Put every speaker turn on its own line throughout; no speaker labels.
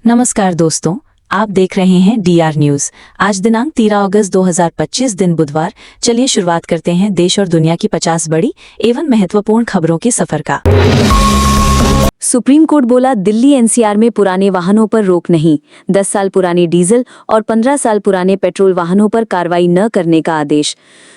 नमस्कार दोस्तों, आप देख रहे हैं डीआर न्यूज। आज दिनांक 13 अगस्त 2025 दिन बुधवार। चलिए शुरुआत करते हैं देश और दुनिया की 50 बड़ी एवं महत्वपूर्ण खबरों के सफर का। सुप्रीम कोर्ट बोला, दिल्ली एनसीआर में पुराने वाहनों पर रोक नहीं। 10 साल पुराने डीजल और 15 साल पुराने पेट्रोल वाहनों पर कार्रवाई न करने का आदेश।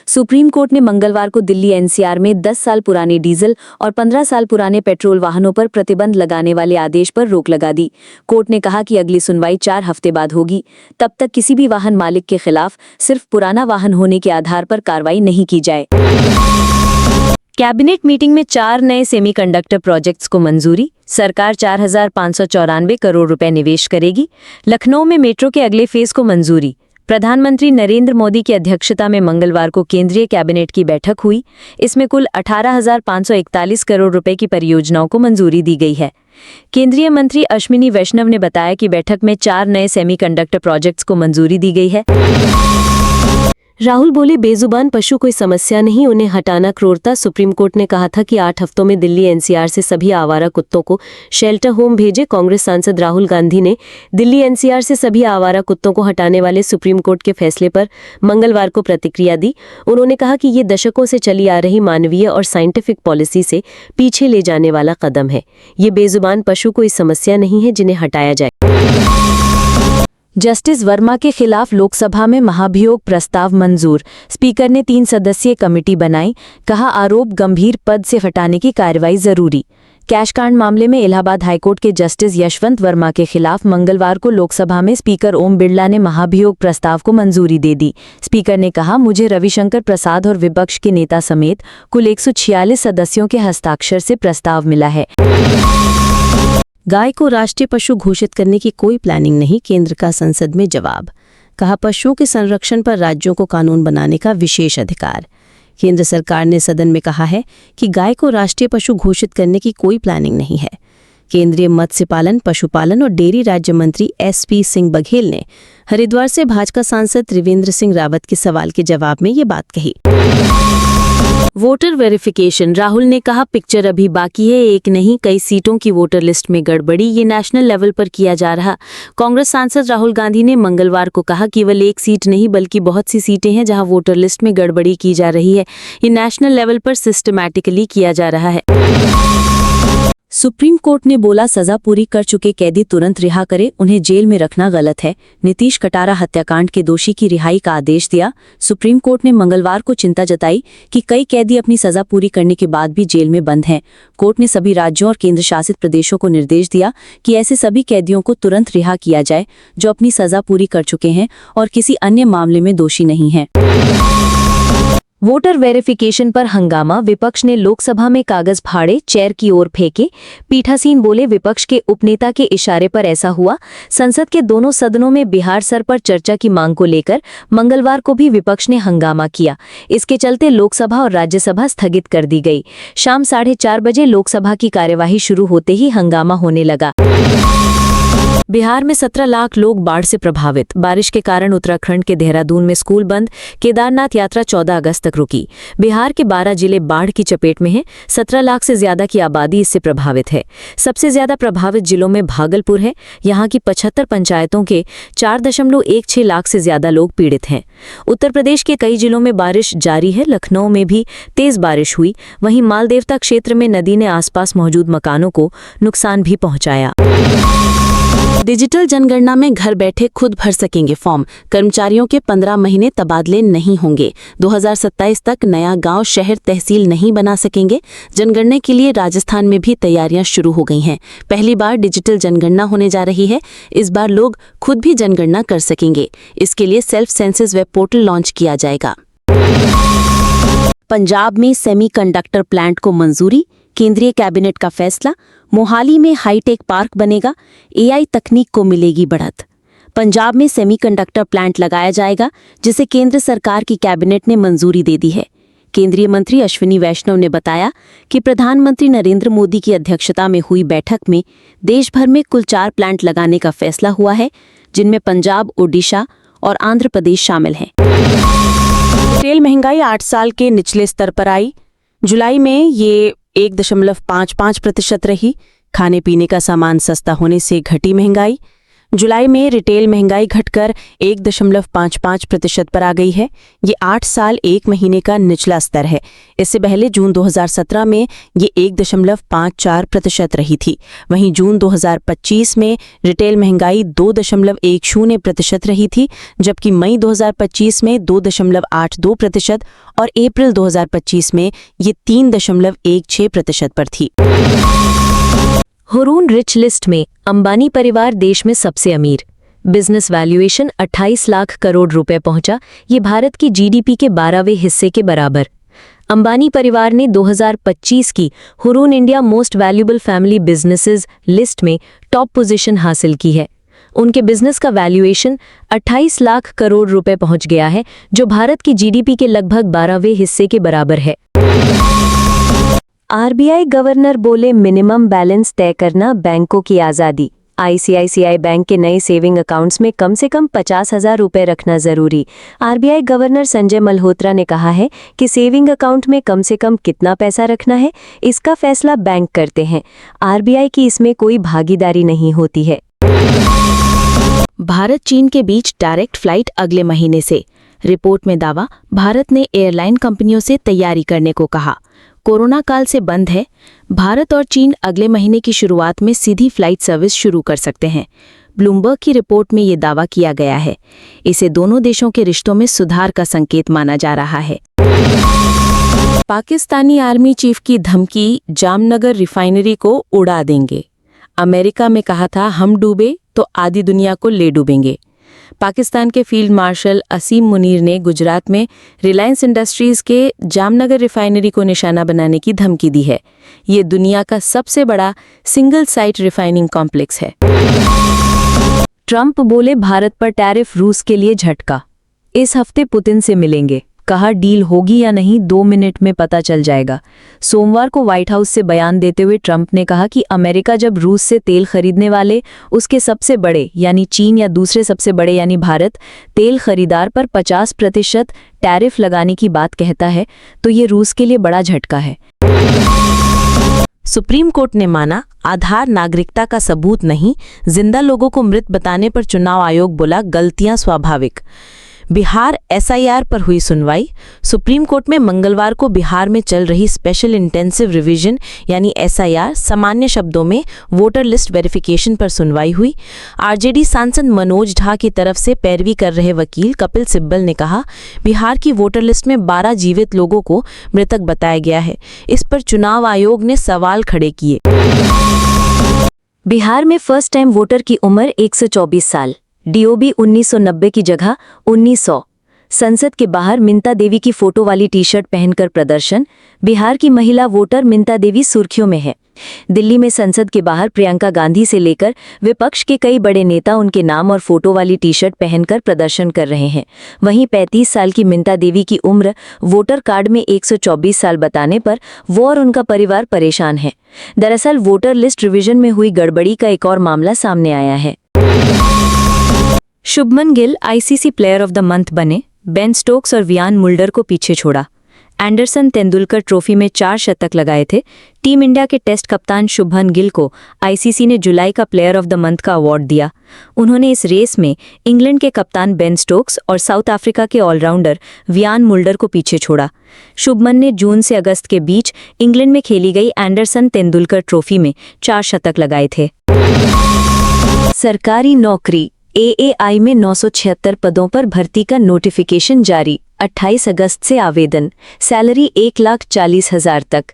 सुप्रीम कोर्ट ने मंगलवार को दिल्ली एनसीआर में 10 साल पुराने डीजल और 15 साल पुराने पेट्रोल वाहनों पर प्रतिबंध लगाने वाले आदेश पर रोक लगा दी। कोर्ट ने कहा कि अगली सुनवाई 4 हफ्ते बाद होगी। तब तक किसी भी वाहन मालिक के खिलाफ सिर्फ पुराना वाहन होने के आधार पर कार्रवाई नहीं की जाए। कैबिनेट मीटिंग में 4 नए सेमीकंडक्टर प्रोजेक्ट्स को मंजूरी। सरकार 4,594 करोड़ रुपए निवेश करेगी। लखनऊ में मेट्रो के अगले फेज को मंजूरी। प्रधानमंत्री नरेंद्र मोदी की अध्यक्षता में मंगलवार को केंद्रीय कैबिनेट की बैठक हुई। इसमें कुल 18,541 करोड़ रुपए की परियोजनाओं को मंजूरी दी गई है। केंद्रीय मंत्री अश्विनी वैष्णव ने बताया कि बैठक में 4 नए सेमीकंडक्टर प्रोजेक्ट्स को मंजूरी दी गई है। राहुल बोले, बेजुबान पशु कोई समस्या नहीं, उन्हें हटाना क्रूरता। सुप्रीम कोर्ट ने कहा था कि 8 हफ्तों में दिल्ली एनसीआर से सभी आवारा कुत्तों को शेल्टर होम भेजे। कांग्रेस सांसद राहुल गांधी ने दिल्ली एनसीआर से सभी आवारा कुत्तों को हटाने वाले सुप्रीम कोर्ट के फैसले पर मंगलवार को प्रतिक्रिया दी। उन्होंने कहा कि ये दशकों से चली आ रही मानवीय और साइंटिफिक पॉलिसी से पीछे ले जाने वाला कदम है। ये बेजुबान पशु कोई समस्या नहीं है जिन्हें हटाया जाए। जस्टिस वर्मा के खिलाफ लोकसभा में महाभियोग प्रस्ताव मंजूर। स्पीकर ने 3 सदस्यीय कमेटी बनाई। कहा, आरोप गंभीर, पद से हटाने की कार्रवाई जरूरी। कैशकांड मामले में इलाहाबाद हाईकोर्ट के जस्टिस यशवंत वर्मा के खिलाफ मंगलवार को लोकसभा में स्पीकर ओम बिरला ने महाभियोग प्रस्ताव को मंजूरी दे दी। स्पीकर ने कहा, मुझे रविशंकर प्रसाद और विपक्ष के नेता समेत कुल 146 सदस्यों के हस्ताक्षर से प्रस्ताव मिला है। गाय को राष्ट्रीय पशु घोषित करने की कोई प्लानिंग नहीं, केंद्र का संसद में जवाब। कहा, पशुओं के संरक्षण पर राज्यों को कानून बनाने का विशेष अधिकार। केंद्र सरकार ने सदन में कहा है कि गाय को राष्ट्रीय पशु घोषित करने की कोई प्लानिंग नहीं है। केंद्रीय मत्स्य पालन, पशुपालन और डेयरी राज्य मंत्री SP सिंह बघेल ने हरिद्वार से भाजपा सांसद त्रिवेंद्र सिंह रावत के सवाल के जवाब में ये बात कही। वोटर वेरिफिकेशन, राहुल ने कहा, पिक्चर अभी बाकी है, एक नहीं कई सीटों की वोटर लिस्ट में गड़बड़ी, ये नेशनल लेवल पर किया जा रहा। कांग्रेस सांसद राहुल गांधी ने मंगलवार को कहा, केवल एक सीट नहीं बल्कि बहुत सी सीटें हैं जहां वोटर लिस्ट में गड़बड़ी की जा रही है। ये नेशनल लेवल पर सिस्टमैटिकली किया जा रहा है। सुप्रीम कोर्ट ने बोला, सजा पूरी कर चुके कैदी तुरंत रिहा करे, उन्हें जेल में रखना गलत है। नीतीश कटारा हत्याकांड के दोषी की रिहाई का आदेश दिया। सुप्रीम कोर्ट ने मंगलवार को चिंता जताई कि कई कैदी अपनी सजा पूरी करने के बाद भी जेल में बंद हैं। कोर्ट ने सभी राज्यों और केंद्र शासित प्रदेशों को निर्देश दिया कि ऐसे सभी कैदियों को तुरंत रिहा किया जाए जो अपनी सजा पूरी कर चुके हैं और किसी अन्य मामले में दोषी नहीं हैं। वोटर वेरिफिकेशन पर हंगामा, विपक्ष ने लोकसभा में कागज फाड़े, चेयर की ओर फेंके। पीठासीन बोले, विपक्ष के उपनेता के इशारे पर ऐसा हुआ। संसद के दोनों सदनों में बिहार सर पर चर्चा की मांग को लेकर मंगलवार को भी विपक्ष ने हंगामा किया। इसके चलते लोकसभा और राज्यसभा स्थगित कर दी गई। शाम 4:30 बजे लोकसभा की कार्यवाही शुरू होते ही हंगामा होने लगा। बिहार में 17 लाख लोग बाढ़ से प्रभावित। बारिश के कारण उत्तराखंड के देहरादून में स्कूल बंद। केदारनाथ यात्रा 14 अगस्त तक रुकी। बिहार के 12 जिले बाढ़ की चपेट में हैं। 17 लाख से ज्यादा की आबादी इससे प्रभावित है। सबसे ज्यादा प्रभावित जिलों में भागलपुर है। यहाँ की 75 पंचायतों के 4.16 लाख से ज्यादा लोग पीड़ित हैं। उत्तर प्रदेश के कई जिलों में बारिश जारी है। लखनऊ में भी तेज बारिश हुई। वहीं मालदेवता क्षेत्र में नदी ने आसपास मौजूद मकानों को नुकसान भी पहुंचाया। डिजिटल जनगणना में घर बैठे खुद भर सकेंगे फॉर्म। कर्मचारियों के 15 महीने तबादले नहीं होंगे। 2027 तक नया गांव, शहर, तहसील नहीं बना सकेंगे। जनगणना के लिए राजस्थान में भी तैयारियां शुरू हो गई हैं। पहली बार डिजिटल जनगणना होने जा रही है। इस बार लोग खुद भी जनगणना कर सकेंगे। इसके लिए self census web portal launch किया जाएगा। पंजाब में सेमीकंडक्टर प्लांट को मंजूरी, केंद्रीय कैबिनेट का फैसला। मोहाली में हाईटेक पार्क बनेगा, AI तकनीक को मिलेगी बढ़त। पंजाब में सेमीकंडक्टर प्लांट लगाया जाएगा जिसे केंद्र सरकार की कैबिनेट ने मंजूरी दे दी है। केंद्रीय मंत्री अश्विनी वैष्णव ने बताया कि प्रधानमंत्री नरेंद्र मोदी की अध्यक्षता में हुई बैठक में देश भर में कुल 4 प्लांट लगाने का फैसला हुआ है, जिनमें पंजाब, ओडिशा और आंध्र प्रदेश शामिल हैं। तेल महंगाई 8 साल के निचले स्तर पर आई। जुलाई में ये 1.55% रही। खाने पीने का सामान सस्ता होने से घटी महंगाई।
जुलाई में रिटेल महंगाई घटकर 1.55% पर आ गई है। ये 8 साल 1 महीने का निचला स्तर है। इससे पहले जून 2017 में ये 1.54% रही थी। वहीं जून 2025 में रिटेल महंगाई 2.10% रही थी, जबकि मई 2025 में 2.82% और अप्रैल 2025 में ये 3.16% पर थी।
हुरून रिच लिस्ट में अंबानी परिवार देश में सबसे अमीर। बिजनेस वैल्यूएशन 28 लाख करोड़ रुपए पहुंचा। ये भारत की जीडीपी के 12वें हिस्से के बराबर। अंबानी परिवार ने 2025 की Hurun India most valuable family businesses list में टॉप पोजीशन हासिल की है। उनके बिजनेस का वैल्यूएशन 28 लाख करोड़ रुपए पहुंच गया है, जो भारत की जीडीपी के लगभग 12वें हिस्से के बराबर है। आरबीआई गवर्नर बोले, मिनिमम बैलेंस तय करना बैंकों की आज़ादी। आईसीआईसीआई बैंक के नए सेविंग अकाउंट्स में कम से कम 50,000 रुपये रखना जरूरी। आरबीआई गवर्नर संजय मल्होत्रा ने कहा है कि सेविंग अकाउंट में कम से कम कितना पैसा रखना है, इसका फैसला बैंक करते हैं। आरबीआई की इसमें कोई भागीदारी नहीं होती है।
भारत चीन के बीच डायरेक्ट फ्लाइट अगले महीने से। रिपोर्ट में दावा, भारत ने एयरलाइन कंपनियों से तैयारी करने को कहा। कोरोना काल से बंद है। भारत और चीन अगले महीने की शुरुआत में सीधी फ्लाइट सर्विस शुरू कर सकते हैं। ब्लूमबर्ग की रिपोर्ट में ये दावा किया गया है। इसे दोनों देशों के रिश्तों में सुधार का संकेत माना जा रहा है। पाकिस्तानी आर्मी चीफ की धमकी, जामनगर रिफाइनरी को उड़ा देंगे। अमेरिका में कहा था, हम डूबे तो आधी दुनिया को ले डूबेंगे। पाकिस्तान के फील्ड मार्शल असीम मुनीर ने गुजरात में रिलायंस इंडस्ट्रीज के जामनगर रिफाइनरी को निशाना बनाने की धमकी दी है। ये दुनिया का सबसे बड़ा सिंगल साइट रिफाइनिंग कॉम्प्लेक्स है।
ट्रंप बोले, भारत पर टैरिफ रूस के लिए झटका। इस हफ्ते पुतिन से मिलेंगे। कहा, डील होगी या नहीं 2 मिनट में पता चल जाएगा। सोमवार को व्हाइट हाउस से बयान देते हुए ट्रंप ने कहा कि अमेरिका जब रूस से तेल खरीदने वाले उसके सबसे बड़े यानी चीन या दूसरे सबसे बड़े यानी भारत तेल खरीदार पर 50% टैरिफ लगाने की बात कहता है, तो ये रूस के लिए बड़ा झटका है।
सुप्रीम कोर्ट ने माना, आधार नागरिकता का सबूत नहीं। जिंदा लोगों को मृत बताने पर चुनाव आयोग बोला, गलतियां स्वाभाविक। बिहार एसआईआर पर हुई सुनवाई। सुप्रीम कोर्ट में मंगलवार को बिहार में चल रही स्पेशल इंटेंसिव रिवीजन यानी एसआईआर, सामान्य शब्दों में वोटर लिस्ट वेरिफिकेशन पर सुनवाई हुई। आरजेडी सांसद मनोज झा की तरफ से पैरवी कर रहे वकील कपिल सिब्बल ने कहा, बिहार की वोटर लिस्ट में 12 जीवित लोगों को मृतक बताया गया है। इस पर चुनाव आयोग ने सवाल खड़े किए।
बिहार में फर्स्ट टाइम वोटर की उम्र 124 साल। डीओबी 1990 की जगह 1900। संसद के बाहर मिंता देवी की फोटो वाली टी शर्ट पहनकर प्रदर्शन। बिहार की महिला वोटर मिंता देवी सुर्खियों में है। दिल्ली में संसद के बाहर प्रियंका गांधी से लेकर विपक्ष के कई बड़े नेता उनके नाम और फोटो वाली टी शर्ट पहनकर प्रदर्शन कर रहे हैं। वहीं 35 साल की मिंता देवी की उम्र वोटर कार्ड में 124 साल बताने पर वो और उनका परिवार परेशान है। दरअसल वोटर लिस्ट रिवीजन में हुई गड़बड़ी का एक और मामला सामने आया है। Shubman Gill ICC player of the month बने। बेन स्टोक्स और वियान मुल्डर को पीछे छोड़ा। एंडरसन तेंदुलकर ट्रॉफी में 4 शतक लगाए थे। टीम इंडिया के टेस्ट कप्तान शुभमन गिल को आईसीसी ने जुलाई का प्लेयर ऑफ द मंथ का अवार्ड दिया। उन्होंने इस रेस में इंग्लैंड के कप्तान बेन स्टोक्स और साउथ अफ्रीका के ऑलराउंडर वियान मुल्डर को पीछे छोड़ा। शुभमन ने जून से अगस्त के बीच इंग्लैंड में खेली गई एंडरसन तेंदुलकर ट्रॉफी में 4 शतक लगाए थे। सरकारी नौकरी एएआई में 976 पदों पर भर्ती का नोटिफिकेशन जारी। 28 अगस्त से आवेदन। सैलरी 1,40,000 तक।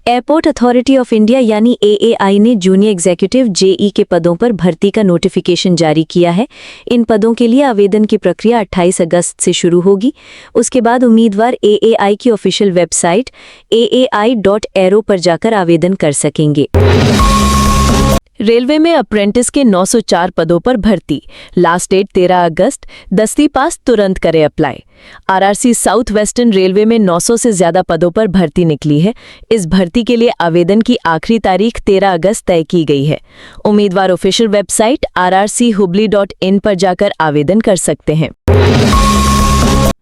एयरपोर्ट अथॉरिटी ऑफ इंडिया यानी एएआई ने जूनियर एग्जीक्यूटिव जेई के पदों पर भर्ती का नोटिफिकेशन जारी किया है। इन पदों के लिए आवेदन की प्रक्रिया 28 अगस्त से शुरू होगी। उसके बाद उम्मीदवार एएआई की ऑफिशियल वेबसाइट aai.aero पर जाकर आवेदन कर सकेंगे। रेलवे में अप्रेंटिस के 904 पदों पर भर्ती। लास्ट डेट 13 अगस्त। 10वीं पास तुरंत करें apply. RRC south western railway में 900 से ज्यादा पदों पर भर्ती निकली है। इस भर्ती के लिए आवेदन की आखिरी तारीख 13 अगस्त तय की गई है। उम्मीदवार ऑफिशियल वेबसाइट rrchubli.in पर जाकर आवेदन कर सकते हैं।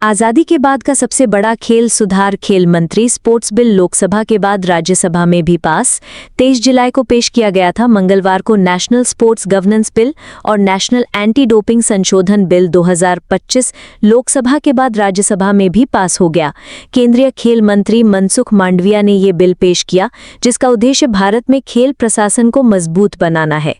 आज़ादी के बाद का सबसे बड़ा खेल सुधार खेल मंत्री स्पोर्ट्स बिल लोकसभा के बाद राज्यसभा में भी पास 23 जुलाई को पेश किया गया था। मंगलवार को नेशनल स्पोर्ट्स गवर्नेंस बिल और नेशनल एंटी डोपिंग संशोधन बिल 2025 लोकसभा के बाद राज्यसभा में भी पास हो गया। केंद्रीय खेल मंत्री मनसुख मांडविया ने ये बिल पेश किया, जिसका उद्देश्य भारत में खेल प्रशासन को मजबूत बनाना है।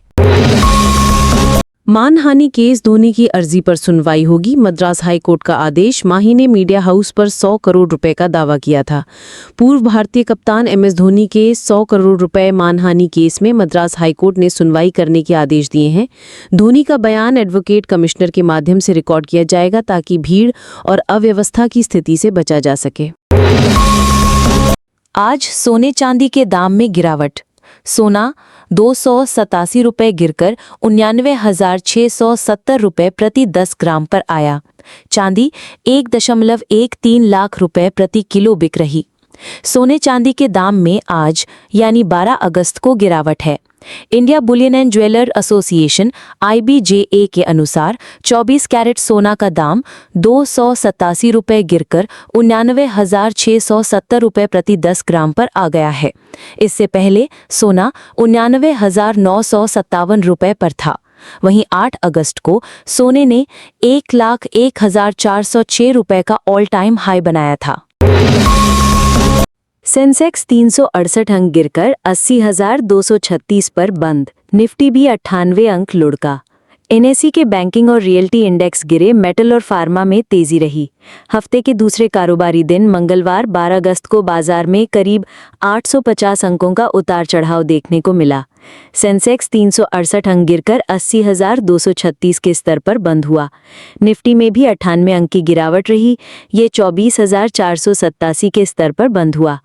मानहानि केस धोनी की अर्जी पर सुनवाई होगी। मद्रास हाई कोर्ट का आदेश। माही ने मीडिया हाउस पर 100 करोड़ रुपए का दावा किया था। पूर्व भारतीय कप्तान MS धोनी के 100 करोड़ रुपए मानहानि केस में मद्रास हाई कोर्ट ने सुनवाई करने के आदेश दिए हैं। धोनी का बयान एडवोकेट कमिश्नर के माध्यम से रिकॉर्ड किया जाएगा ताकि भीड़ और अव्यवस्था की स्थिति से बचा जा सके। आज सोने चांदी के दाम में गिरावट। सोना 287 रुपये गिरकर 99,670 रुपये प्रति 10 ग्राम पर आया। चांदी 1.13 लाख रुपए प्रति किलो बिक रही। सोने चांदी के दाम में आज यानी 12 अगस्त को गिरावट है। India Boolean and jeweller association IBJA के अनुसार 24 कैरेट सोना का दाम 287 रुपये गिरकर 99,670 रुपये प्रति 10 ग्राम पर आ गया है। इससे पहले सोना 99,957 रुपये पर था। वहीं 8 अगस्त को सोने ने 1,01,406 रुपये का ऑल टाइम हाई बनाया था। सेंसेक्स 368 अंक गिरकर 80,236 पर बंद। निफ्टी भी 98 अंक लुढ़का। NSE के बैंकिंग और रियल्टी इंडेक्स गिरे। मेटल और फार्मा में तेजी रही। हफ्ते के दूसरे कारोबारी दिन मंगलवार 12 अगस्त को बाजार में करीब 850 अंकों का उतार चढ़ाव देखने को मिला। सेंसेक्स 368 अंक गिरकर 80,236 के स्तर पर बंद हुआ। निफ्टी में भी 98 अंक की गिरावट रही। ये 24,487 के स्तर पर बंद हुआ।